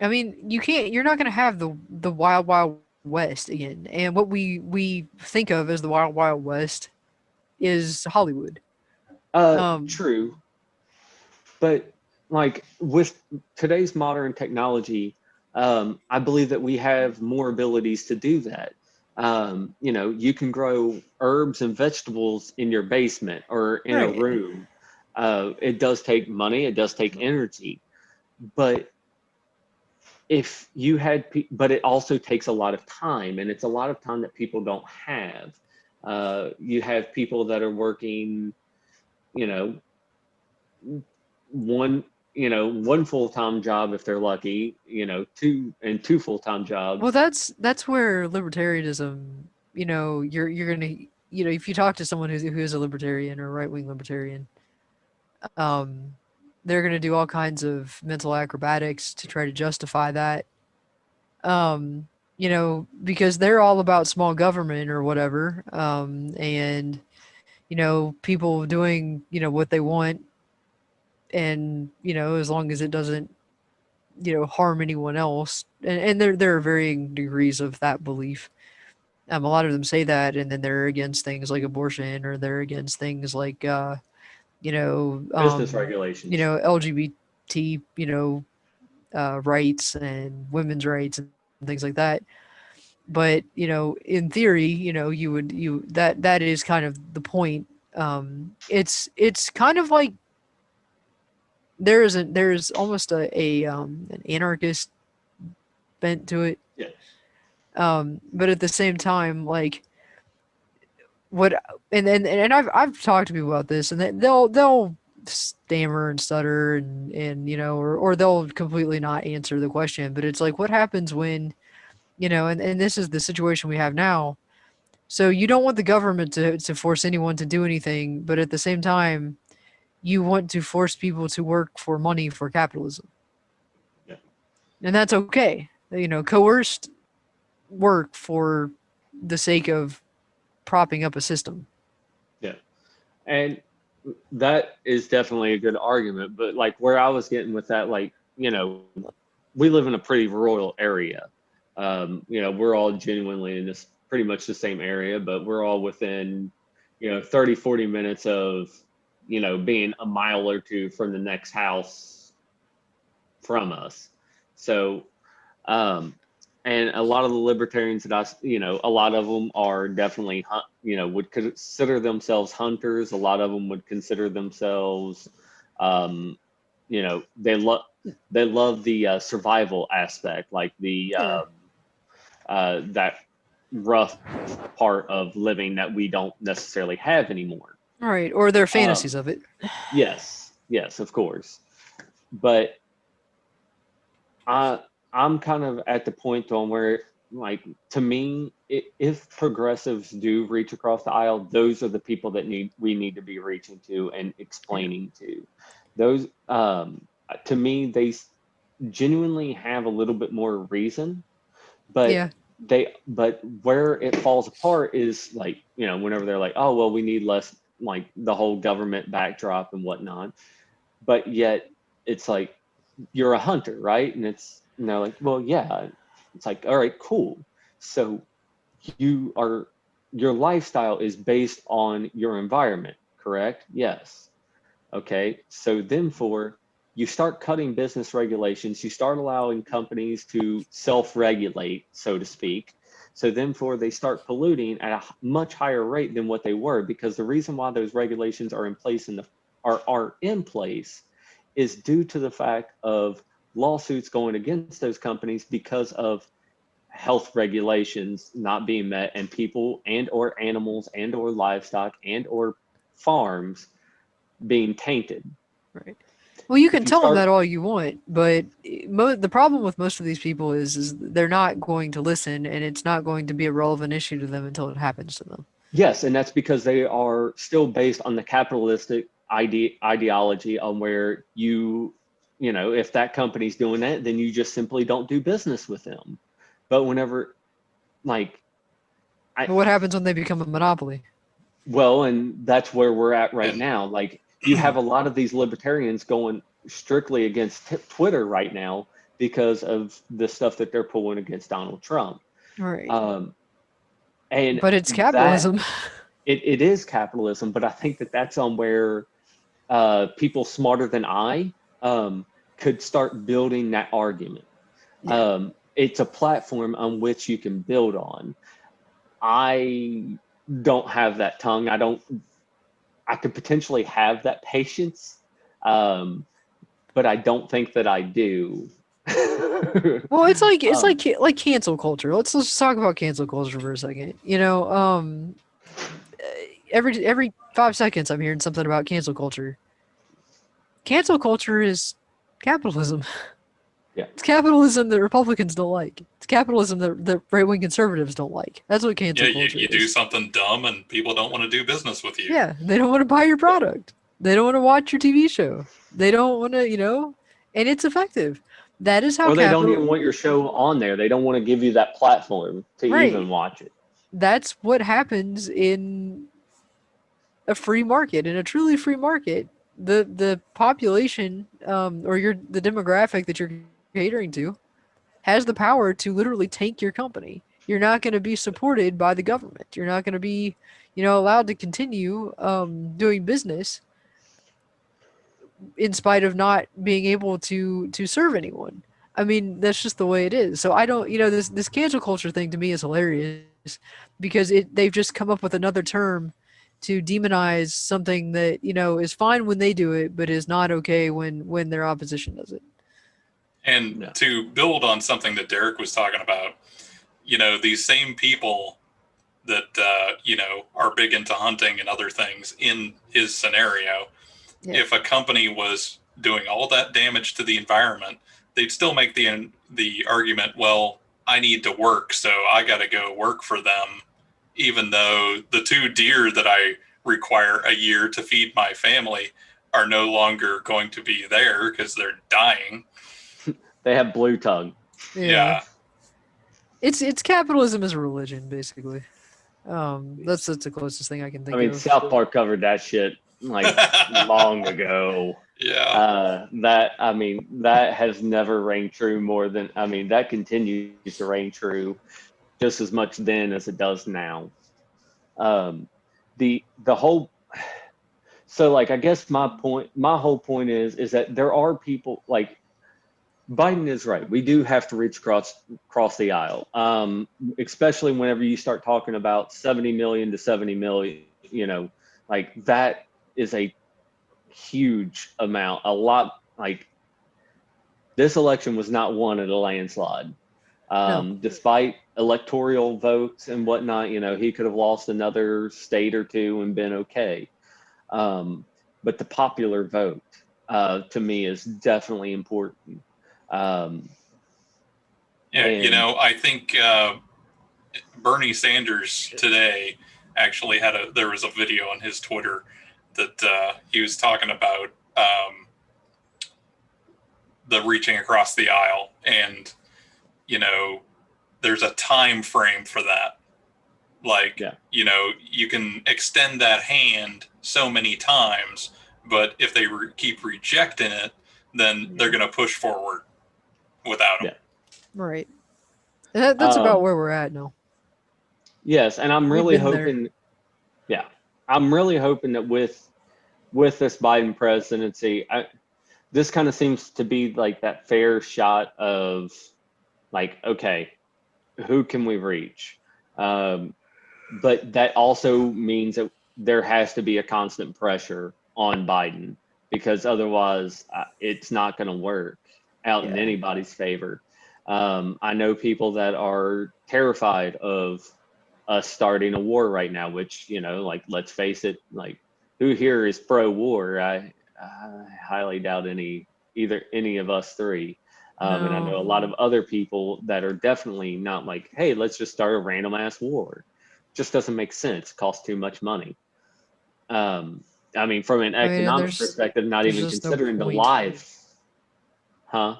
mean, you're not going to have the wild wild west again. And what we think of as the wild wild west is Hollywood. Um, True, but like with today's modern technology, I believe that we have more abilities to do that. You can grow herbs and vegetables in your basement or in a right. room. It does take money, it does take energy, but if you had, but it also takes a lot of time, and it's a lot of time that people don't have. You have people that are working, you know, one one full-time job if they're lucky, two full-time Well, jobs. that's where libertarianism, you're gonna, if you talk to someone who is a libertarian or right wing libertarian, um, they're gonna do all kinds of mental acrobatics to try to justify that. Because they're all about small government or whatever, and people doing what they want, and as long as it doesn't harm anyone else, and there are varying degrees of that belief. A lot of them say that, and then they're against things like abortion, or they're against things like, you know, Business um, regulations. LGBT, rights and women's rights and things like that. But in theory, that is kind of the point. It's kind of like there's almost an anarchist bent to it. Yeah. But at the same time, like what and I've talked to people about this, and they'll stammer and stutter, and or they'll completely not answer the question. But it's like, what happens when and this is the situation we have now. So you don't want the government to force anyone to do anything, but at the same time, you want to force people to work for money for capitalism, Yeah. and that's okay. Coerced work for the sake of propping up a system. Yeah. And that is definitely a good argument, but like where I was getting with that, like, we live in a pretty rural area. We're all genuinely in this pretty much the same area, but we're all within 30, 40 minutes of being a mile or two from the next house from us. So, um, and a lot of the libertarians that a lot of them are definitely, would consider themselves hunters. A lot of them would consider themselves, um, they love the survival aspect, like the Yeah. that rough part of living that we don't necessarily have anymore. All right, or their Um, fantasies of it. yes, yes, of course, but I I'm kind of at the point on where, like, to me, if progressives do reach across the aisle, those are the people that we need to be reaching to and Yeah. explaining to. those to me they genuinely have a little bit more reason, but Yeah. but where it falls apart is like, whenever they're like, oh well, we need less, like the whole government backdrop and whatnot, but yet it's like, you're a hunter, right? And it's, like, well, yeah. It's like, all right, cool. So you are your lifestyle is based on your environment, correct? Yes. Okay. So then for you start cutting business regulations, you start allowing companies to self-regulate, so to speak. So then for they start polluting at a much higher rate than what they were, because the reason why those regulations are in place are in place is due to the fact of lawsuits going against those companies because of health regulations not being met, and people and or animals and or livestock and or farms being tainted. Right. Well, you If can you tell them that start all you want, but the problem with most of these people is they're not going to listen, and it's not going to be a relevant issue to them until it happens to them. Yes, and that's because they are still based on the capitalistic ideology, on where if that company's doing that, then you just simply don't do business with them. But whenever, like, I, But what happens when they become a monopoly? well, and that's where we're at right And now. Like, you have a lot of these libertarians going strictly against Twitter right now because of the stuff that they're pulling against Donald Trump. Right. Um, and But it's that capitalism. it is capitalism, but I think that that's on where people smarter than I could start building that argument. Yeah. It's a platform on which you can build on. I don't have that tongue. I could potentially have that patience, um, but I don't think that I do. Well, it's um, like cancel culture. Let's talk about cancel culture for a second. Every 5 seconds I'm hearing something about cancel culture. Cancel culture is capitalism. yeah. It's capitalism that Republicans don't like. It's capitalism that right wing conservatives don't like. That's what yeah, cancel culture you do is. something dumb and people don't want to do business with you. Yeah, they don't want to buy your product. They don't want to watch your TV show. They don't want to, and it's effective. That is how Or they don't capital. even want your show on there. They don't want to give you that platform to even Right. watch it. That's what happens in a free market. In a truly free market, the population, or the demographic that you're catering to, has the power to literally tank your company. You're not going to be supported by the government. You're not going to be, allowed to continue doing business in spite of not being able to serve anyone. I mean, that's just the way it is. So I don't, this cancel culture thing to me is hilarious because they've just come up with another term to demonize something that is fine when they do it, but is not okay when their opposition does it. And No. to build on something that Derek was talking about, these same people that, are big into hunting and other things in his scenario, Yeah. if a company was doing all that damage to the environment, they'd still make the argument, well, I need to work, so I got to go work for them, even though the 2 deer that I require a year to feed my family are no longer going to be there because they're dying. They have blue tongue. Yeah. Yeah. It's capitalism as a religion, basically. That's the closest thing I can I think mean, of. South Park covered that shit like long ago. Yeah. That has never rang true more than, that continues to ring true just as much then as it does now. The whole So, like, I guess my whole point is that there are people like Biden is right. We do have to reach across the aisle, especially whenever you start talking about 70 million to 70 million. Like that is a huge amount. A lot. Like, this election was not won at a landslide. No. Despite electoral votes and whatnot, he could have lost another state or two and been okay. But the popular vote, to me, is definitely important. Um, Yeah. and I think Bernie Sanders today there was a video on his Twitter that he was talking about. the reaching across the aisle, and there's a time frame for that. Like, you can extend that hand so many times, but if they keep rejecting it, then they're going to push forward without them. Right. And that's about where we're at now. Yes, and I'm really hoping, I'm really hoping that with this Biden presidency, this kind of seems to be like that fair shot of like, okay, who can we reach? But that also means that there has to be a constant pressure on Biden, because otherwise it's not going to work out in anybody's favor. I know people that are terrified of us starting a war right now, which, like, let's face it, like, who here is pro-war? I highly doubt any of us three. And I know a lot of other people that are definitely not like, hey, let's just start a random ass war. Just doesn't make sense. It costs too much money. I mean, from an economic perspective, not even considering the lives. Huh?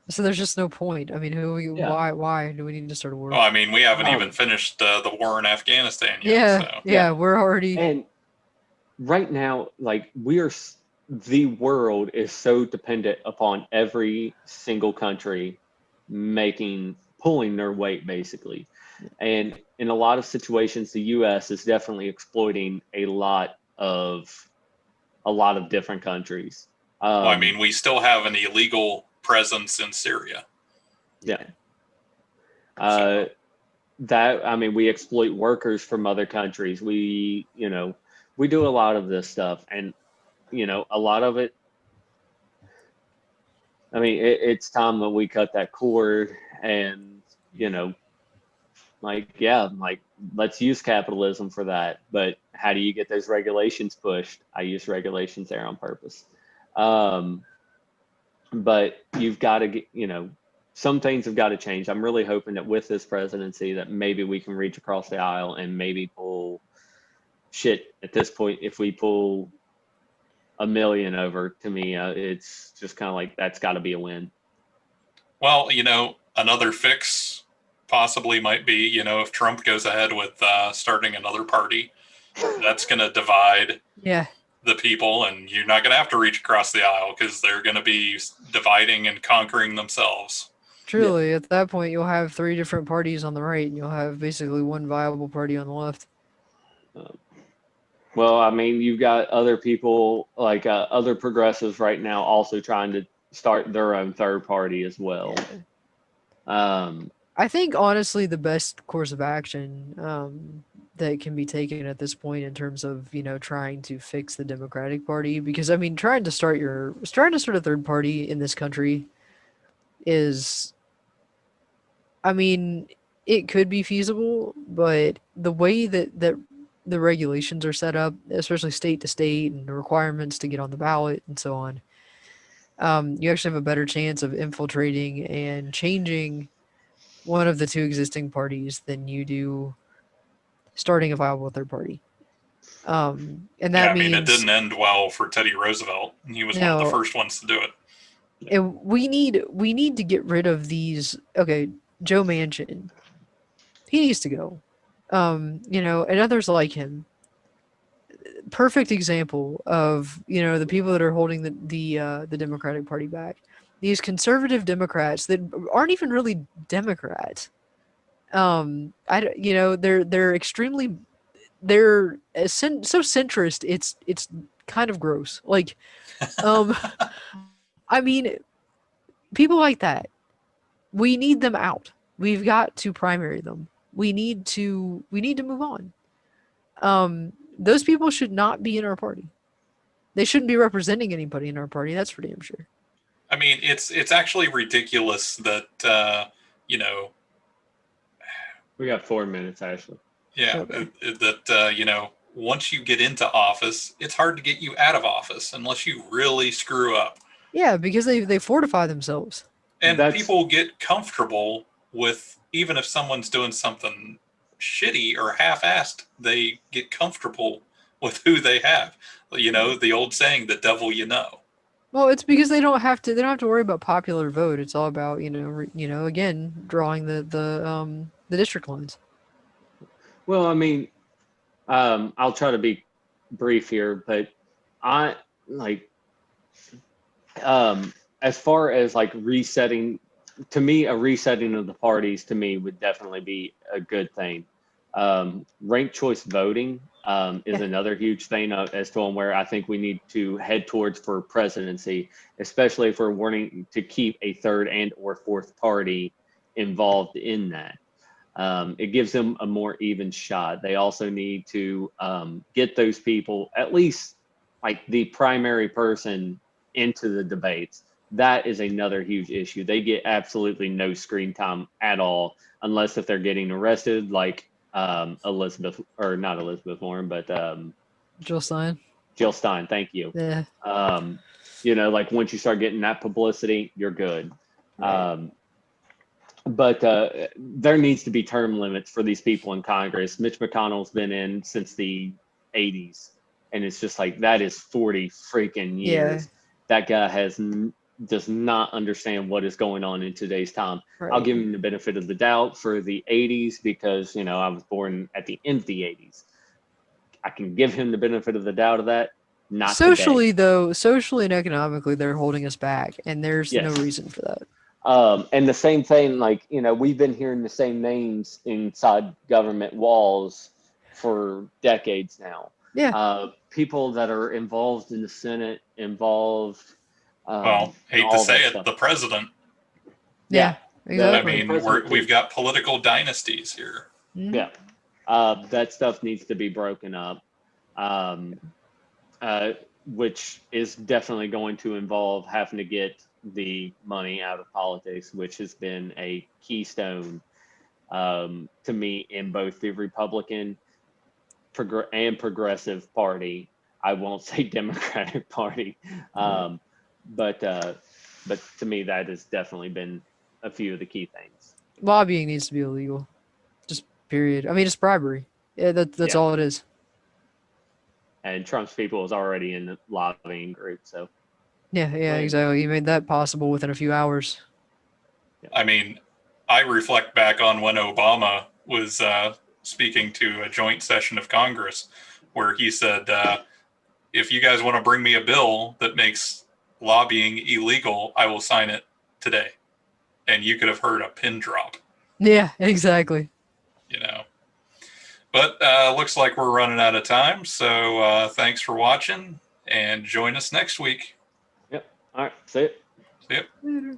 So there's just no point. I mean, why do we need to start a war? Well, I mean, we haven't even finished the war in Afghanistan yet. We're already. And right now, like, the world is so dependent upon every single country pulling their weight, basically. And in a lot of situations, the U.S. is definitely exploiting a lot of different countries. Well, I mean, we still have an illegal presence in Syria. Yeah. We exploit workers from other countries. We do a lot of this stuff, and a lot of it. I mean, it's time that we cut that cord, and let's use capitalism for that. But how do you get those regulations pushed? I use regulations there on purpose. But you've got to get, some things have got to change. I'm really hoping that with this presidency that maybe we can reach across the aisle and maybe pull shit at this point. If we pull 1 million over, to me, it's just kind of like, that's got to be a win. Well, another fix possibly might be, if Trump goes ahead with starting another party, that's going to divide the people, and you're not going to have to reach across the aisle because they're going to be dividing and conquering themselves. Truly, at that point, you'll have 3 different parties on the right, and you'll have basically one viable party on the left. Well, I mean, you've got other people, like other progressives right now, also trying to start their own third party as well. I think, honestly, the best course of action that can be taken at this point in terms of, trying to fix the Democratic Party, because, I mean, trying to start a third party in this country is, I mean, it could be feasible, but the way that the regulations are set up, especially state to state, and the requirements to get on the ballot and so on, you actually have a better chance of infiltrating and changing one of the 2 existing parties than you do starting a viable third party. And that means, it didn't end well for Teddy Roosevelt. He was one of the first ones to do it. And we need to get rid of these. Okay, Joe Manchin, he needs to go. And others like him. Perfect example of the people that are holding the Democratic Party back. These conservative Democrats that aren't even really Democrats. They're extremely, they're so centrist. It's kind of gross. Like, I mean, people like that, we need them out. We've got to primary them. We need to move on. Those people should not be in our party. They shouldn't be representing anybody in our party. That's for damn sure. I mean, it's actually ridiculous that we got 4 minutes, Ashley. Yeah, okay. That once you get into office, it's hard to get you out of office unless you really screw up. Yeah, because they fortify themselves. And people get comfortable with, even if someone's doing something shitty or half-assed, they get comfortable with who they have. The old saying, the devil you know. Well, it's because they don't have to. They don't have to worry about popular vote. It's all about again drawing the district lines. Well, I mean, I'll try to be brief here, but I like as far as like resetting, to me, a resetting of the parties to me would definitely be a good thing. Ranked choice voting is Yeah. another huge thing as to where I think we need to head towards for presidency, especially if we're wanting to keep a third and or fourth party involved in that. It gives them a more even shot. They also need to get those people, at least like the primary person, into the debates. That is another huge issue. They get absolutely no screen time at all, unless if they're getting arrested, like Elizabeth, or not Elizabeth Warren, but Jill Stein. Jill Stein. Thank you. Yeah. Like once you start getting that publicity, you're good. Right. But there needs to be term limits for these people in Congress. Mitch McConnell's been in since the 80s, and it's just like that is 40 freaking years. Yeah. That guy does not understand what is going on in today's time. Right. I'll give him the benefit of the doubt for the 80s because I was born at the end of the 80s. I can give him the benefit of the doubt of that. Not Socially, today. though, socially and economically, they're holding us back, and there's no Yes. reason for that. And the same thing, like, we've been hearing the same names inside government walls for decades now. Yeah. People that are involved in the Senate, involved. Well, in hate to all say that it, stuff. the president. Yeah. I Exactly. mean, we've got political dynasties here. Mhm. Yeah. That stuff needs to be broken up, which is definitely going to involve having to get the money out of politics, which has been a keystone to me in both the Republican and Progressive Party. I won't say Democratic Party, but to me that has definitely been a few of the key things. Lobbying needs to be illegal. Just period. I mean, it's bribery. Yeah, that's Yeah. all it is. And Trump's people is already in the lobbying group, so Yeah, exactly. You made that possible within a few hours. I mean, I reflect back on when Obama was speaking to a joint session of Congress where he said, if you guys want to bring me a bill that makes lobbying illegal, I will sign it today. And you could have heard a pin drop. Yeah, exactly. But looks like we're running out of time. So thanks for watching and join us next week. Yep. All right. See it. See ya. Later.